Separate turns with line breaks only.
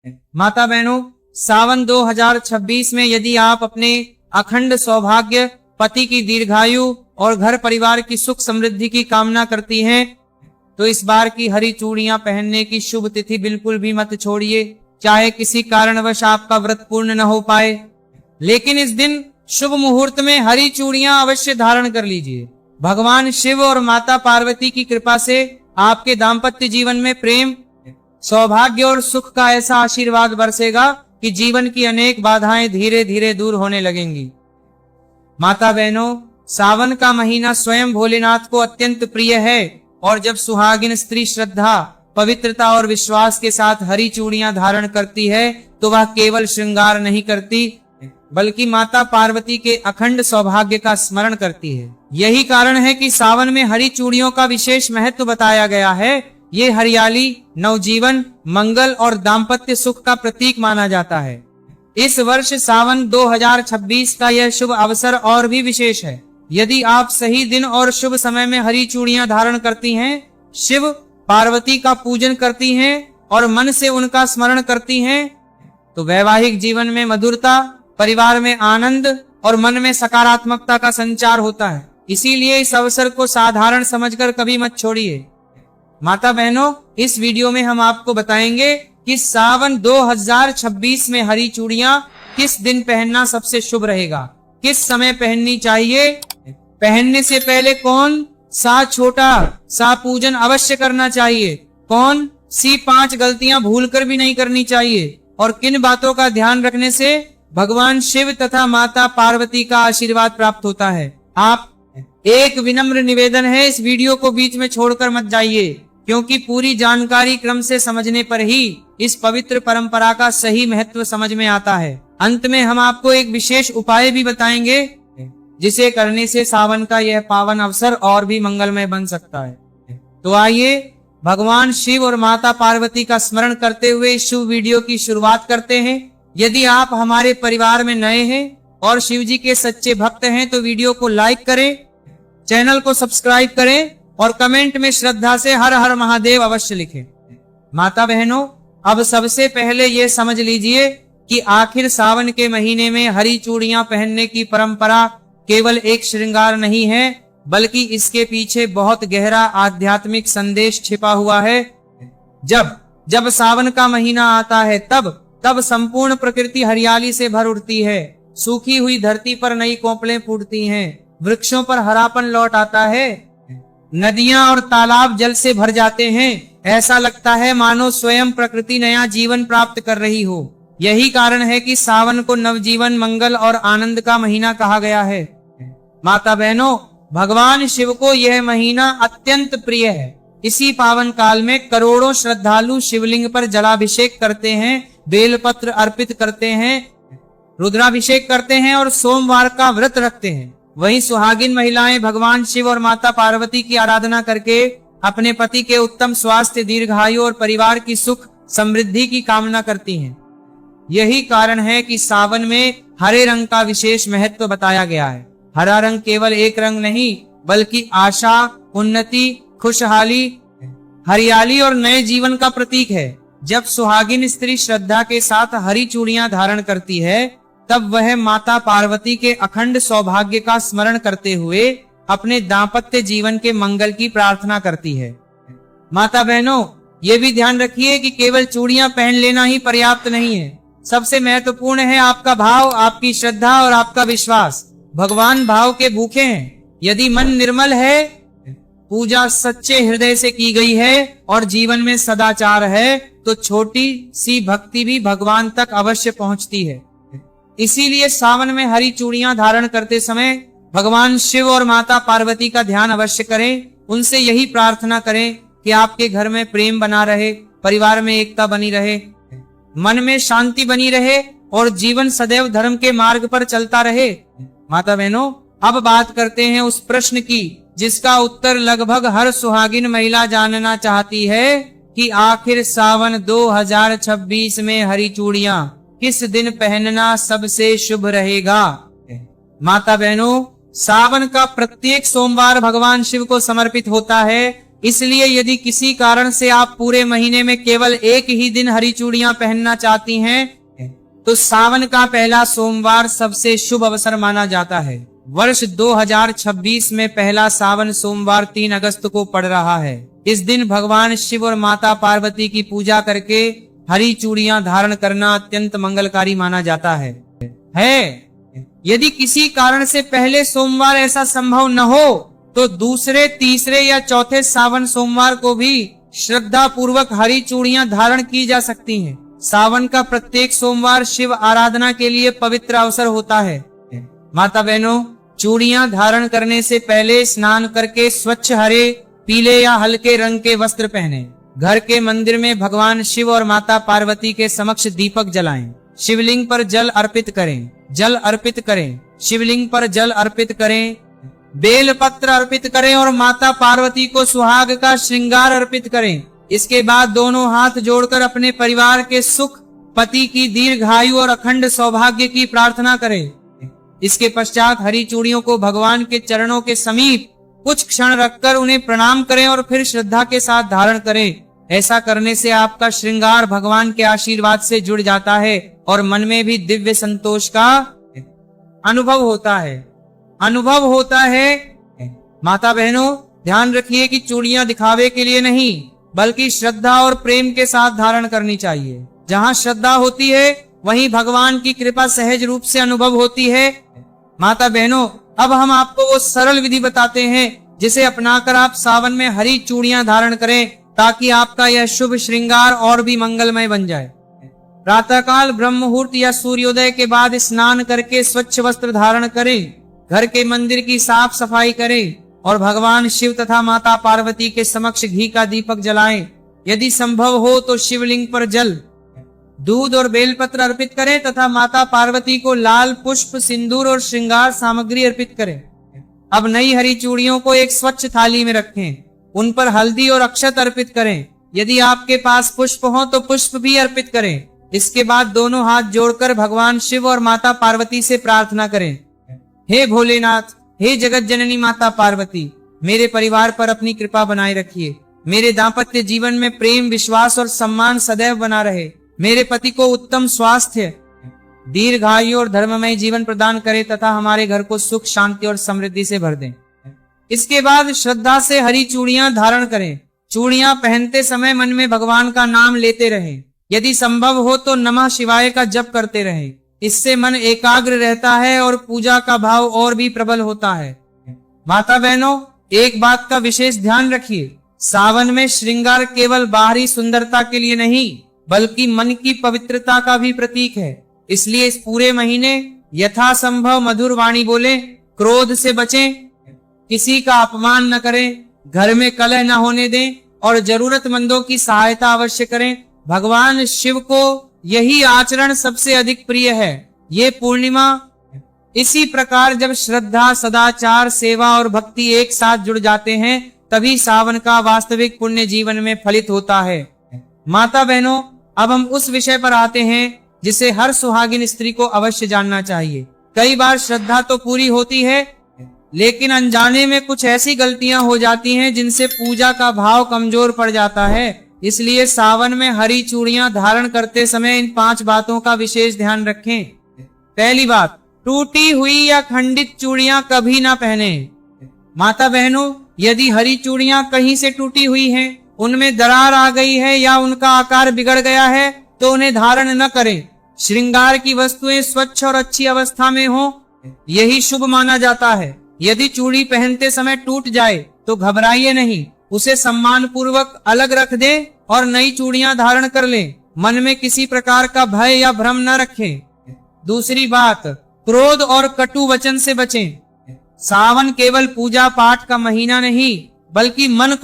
माता बहनों, सावन 2026 में यदि आप अपने अखंड सौभाग्य, पति की दीर्घायु और घर परिवार की सुख समृद्धि की कामना करती हैं, तो इस बार की हरी चूड़ियां पहनने की शुभ तिथि बिल्कुल भी मत छोड़िए। चाहे किसी कारणवश आपका व्रत पूर्ण न हो पाए, लेकिन इस दिन शुभ मुहूर्त में हरी चूड़ियां अवश्य धारण कर लीजिए। भगवान शिव और माता पार्वती की कृपा से आपके दाम्पत्य जीवन में प्रेम, सौभाग्य और सुख का ऐसा आशीर्वाद बरसेगा कि जीवन की अनेक बाधाएं धीरे धीरे दूर होने लगेंगी। माता बहनों, सावन का महीना स्वयं भोलेनाथ को अत्यंत प्रिय है और जब सुहागिन स्त्री श्रद्धा, पवित्रता और विश्वास के साथ हरी चूड़ियां धारण करती है तो वह केवल श्रृंगार नहीं करती, बल्कि माता पार्वती के अखंड सौभाग्य का स्मरण करती है। यही कारण है कि सावन में हरी चूड़ियों का विशेष महत्व बताया गया है। ये हरियाली, नवजीवन, मंगल और दाम्पत्य सुख का प्रतीक माना जाता है। इस वर्ष सावन 2026 का यह शुभ अवसर और भी विशेष है। यदि आप सही दिन और शुभ समय में हरी चूड़ियां धारण करती हैं, शिव पार्वती का पूजन करती हैं और मन से उनका स्मरण करती हैं, तो वैवाहिक जीवन में मधुरता, परिवार में आनंद और मन में सकारात्मकता का संचार होता है। इसीलिए इस अवसर को साधारण समझकर कभी मत छोड़िए। माता बहनों, इस वीडियो में हम आपको बताएंगे कि सावन 2026 में हरी चूड़ियां किस दिन पहनना सबसे शुभ रहेगा, किस समय पहननी चाहिए, पहनने से पहले कौन सा छोटा सा पूजन अवश्य करना चाहिए, कौन सी 5 गलतियां भूलकर भी नहीं करनी चाहिए और किन बातों का ध्यान रखने से भगवान शिव तथा माता पार्वती का आशीर्वाद प्राप्त होता है। आप एक विनम्र निवेदन है, इस वीडियो को बीच में छोड़कर मत जाइए, क्योंकि पूरी जानकारी क्रम से समझने पर ही इस पवित्र परंपरा का सही महत्व समझ में आता है। अंत में हम आपको एक विशेष उपाय भी बताएंगे, जिसे करने से सावन का यह पावन अवसर और भी मंगलमय बन सकता है। तो आइए भगवान शिव और माता पार्वती का स्मरण करते हुए इस शुभ वीडियो की शुरुआत करते हैं। यदि आप हमारे परिवार में नए हैं और शिव जी के सच्चे भक्त हैं तो वीडियो को लाइक करें, चैनल को सब्सक्राइब करें और कमेंट में श्रद्धा से हर हर महादेव अवश्य लिखें। माता बहनों, अब सबसे पहले ये समझ लीजिए कि आखिर सावन के महीने में हरी चूड़ियां पहनने की परंपरा केवल एक श्रृंगार नहीं है, बल्कि इसके पीछे बहुत गहरा आध्यात्मिक संदेश छिपा हुआ है। जब सावन का महीना आता है तब संपूर्ण प्रकृति हरियाली से भर उठती है। सूखी हुई धरती पर नई कोपलें फूटती हैं, वृक्षों पर हरापन लौट आता है, नदियां और तालाब जल से भर जाते हैं। ऐसा लगता है मानो स्वयं प्रकृति नया जीवन प्राप्त कर रही हो। यही कारण है कि सावन को नवजीवन, मंगल और आनंद का महीना कहा गया है। माता बहनों, भगवान शिव को यह महीना अत्यंत प्रिय है। इसी पावन काल में करोड़ों श्रद्धालु शिवलिंग पर जलाभिषेक करते हैं, बेलपत्र अर्पित करते हैं, रुद्राभिषेक करते हैं और सोमवार का व्रत रखते हैं। वहीं सुहागिन महिलाएं भगवान शिव और माता पार्वती की आराधना करके अपने पति के उत्तम स्वास्थ्य, दीर्घायु और परिवार की सुख समृद्धि की कामना करती हैं। यही कारण है कि सावन में हरे रंग का विशेष महत्व बताया गया है। हरा रंग केवल एक रंग नहीं, बल्कि आशा, उन्नति, खुशहाली, हरियाली और नए जीवन का प्रतीक है। जब सुहागिन स्त्री श्रद्धा के साथ हरी चूड़ियां धारण करती है, तब वह माता पार्वती के अखंड सौभाग्य का स्मरण करते हुए अपने दाम्पत्य जीवन के मंगल की प्रार्थना करती है। माता बहनों, ये भी ध्यान रखिए कि केवल चूड़ियां पहन लेना ही पर्याप्त नहीं है। सबसे महत्वपूर्ण है आपका भाव, आपकी श्रद्धा और आपका विश्वास। भगवान भाव के भूखे हैं। यदि मन निर्मल है, पूजा सच्चे हृदय से की गई है और जीवन में सदाचार है, तो छोटी सी भक्ति भी भगवान तक अवश्य पहुंचती है। इसीलिए सावन में हरी चूड़ियां धारण करते समय भगवान शिव और माता पार्वती का ध्यान अवश्य करें। उनसे यही प्रार्थना करें कि आपके घर में प्रेम बना रहे, परिवार में एकता बनी रहे, मन में शांति बनी रहे और जीवन सदैव धर्म के मार्ग पर चलता रहे। माता बहनों, अब बात करते हैं उस प्रश्न की जिसका उत्तर लगभग हर सुहागिन महिला जानना चाहती है कि आखिर सावन 2026 में हरी चूड़ियां किस दिन पहनना सबसे शुभ रहेगा। माता बहनों, सावन का प्रत्येक सोमवार भगवान शिव को समर्पित होता है। इसलिए यदि किसी कारण से आप पूरे महीने में केवल एक ही दिन हरी चूड़ियां पहनना चाहती हैं, तो सावन का पहला सोमवार सबसे शुभ अवसर माना जाता है। वर्ष 2026 में पहला सावन सोमवार 3 अगस्त को पड़ रहा है। इस दिन भगवान शिव और माता पार्वती की पूजा करके हरी चूड़ियां धारण करना अत्यंत मंगलकारी माना जाता है। यदि किसी कारण से पहले सोमवार ऐसा संभव न हो, तो दूसरे, तीसरे या चौथे सावन सोमवार को भी श्रद्धा पूर्वक हरी चूड़ियां धारण की जा सकती हैं। सावन का प्रत्येक सोमवार शिव आराधना के लिए पवित्र अवसर होता है। माता बहनों, चूड़ियां धारण करने से पहले स्नान करके स्वच्छ हरे, पीले या हल्के रंग के वस्त्र पहने। घर के मंदिर में भगवान शिव और माता पार्वती के समक्ष दीपक जलाएं। शिवलिंग पर जल अर्पित करें। शिवलिंग पर जल अर्पित करें, बेल पत्र अर्पित करें और माता पार्वती को सुहाग का श्रृंगार अर्पित करें। इसके बाद दोनों हाथ जोड़कर अपने परिवार के सुख, पति की दीर्घायु और अखंड सौभाग्य की प्रार्थना करें। इसके पश्चात हरी चूड़ियों को भगवान के चरणों के समीप कुछ क्षण रखकर उन्हें प्रणाम करें और फिर श्रद्धा के साथ धारण करें। ऐसा करने से आपका श्रृंगार भगवान के आशीर्वाद से जुड़ जाता है और मन में भी दिव्य संतोष का अनुभव होता है। माता बहनों, ध्यान रखिए कि चूड़ियां दिखावे के लिए नहीं, बल्कि श्रद्धा और प्रेम के साथ धारण करनी चाहिए। जहाँ श्रद्धा होती है, वहीं भगवान की कृपा सहज रूप से अनुभव होती है। माता बहनों, अब हम आपको वो सरल विधि बताते हैं जिसे अपनाकर आप सावन में हरी चूड़ियां धारण करें, ताकि आपका यह शुभ श्रृंगार और भी मंगलमय बन जाए। प्रातःकाल ब्रह्म मुहूर्त या सूर्योदय के बाद स्नान करके स्वच्छ वस्त्र धारण करें। घर के मंदिर की साफ सफाई करें और भगवान शिव तथा माता पार्वती के समक्ष घी का दीपक जलाएं। यदि संभव हो तो शिवलिंग पर जल, दूध और बेलपत्र अर्पित करें तथा माता पार्वती को लाल पुष्प, सिंदूर और श्रृंगार सामग्री अर्पित करें। अब नई हरी चूड़ियों को एक स्वच्छ थाली में रखें। उन पर हल्दी और अक्षत अर्पित करें। यदि आपके पास पुष्प हो तो पुष्प भी अर्पित करें। इसके बाद दोनों हाथ जोड़कर भगवान शिव और माता पार्वती से प्रार्थना करें। हे भोलेनाथ, हे जगत जननी माता पार्वती, मेरे परिवार पर अपनी कृपा बनाए रखिए। मेरे दाम्पत्य जीवन में प्रेम, विश्वास और सम्मान सदैव बना रहे। मेरे पति को उत्तम स्वास्थ्य, दीर्घायु और धर्ममय जीवन प्रदान करे तथा हमारे घर को सुख, शांति और समृद्धि से भर दें। इसके बाद श्रद्धा से हरी चूड़ियां धारण करें। चूड़ियां पहनते समय मन में भगवान का नाम लेते रहें। यदि संभव हो तो नमः शिवाय का जप करते रहें। इससे मन एकाग्र रहता है और पूजा का भाव और भी प्रबल होता है। माता बहनों, एक बात का विशेष ध्यान रखिए, सावन में श्रृंगार केवल बाहरी सुंदरता के लिए नहीं, बल्कि मन की पवित्रता का भी प्रतीक है। इसलिए इस पूरे महीने यथासंभव मधुर वाणी बोलें, क्रोध से बचें, किसी का अपमान न करें, घर में कलह न होने दें और जरूरतमंदों की सहायता अवश्य करें। भगवान शिव को यही आचरण सबसे अधिक प्रिय है। ये पूर्णिमा इसी प्रकार जब श्रद्धा, सदाचार, सेवा और भक्ति एक साथ जुड़ जाते हैं, तभी सावन का वास्तविक पुण्य जीवन में फलित होता है। माता बहनों, अब हम उस विषय पर आते हैं जिसे हर सुहागिन स्त्री को अवश्य जानना चाहिए। कई बार श्रद्धा तो पूरी होती है, लेकिन अनजाने में कुछ ऐसी गलतियां हो जाती हैं जिनसे पूजा का भाव कमजोर पड़ जाता है। इसलिए सावन में हरी चूड़ियां धारण करते समय इन 5 बातों का विशेष ध्यान रखें। पहली बात, टूटी हुई या खंडित चूड़ियां कभी ना पहने। माता बहनों, यदि हरी चूड़ियां कहीं से टूटी हुई हैं, उनमें दरार आ गई है या उनका आकार बिगड़ गया है, तो उन्हें धारण न करें। श्रृंगार की वस्तुएं स्वच्छ और अच्छी अवस्था में हो, यही शुभ माना जाता है। यदि चूड़ी पहनते समय टूट जाए तो घबराइए नहीं, उसे सम्मान पूर्वक अलग रख दें और नई चूड़ियां धारण कर लें। मन में किसी प्रकार का भय या भ्रम न रखें। दूसरी बात, क्रोध और कटु वचन से बचें। सावन केवल पूजा पाठ का महीना नहीं, बल्कि मन को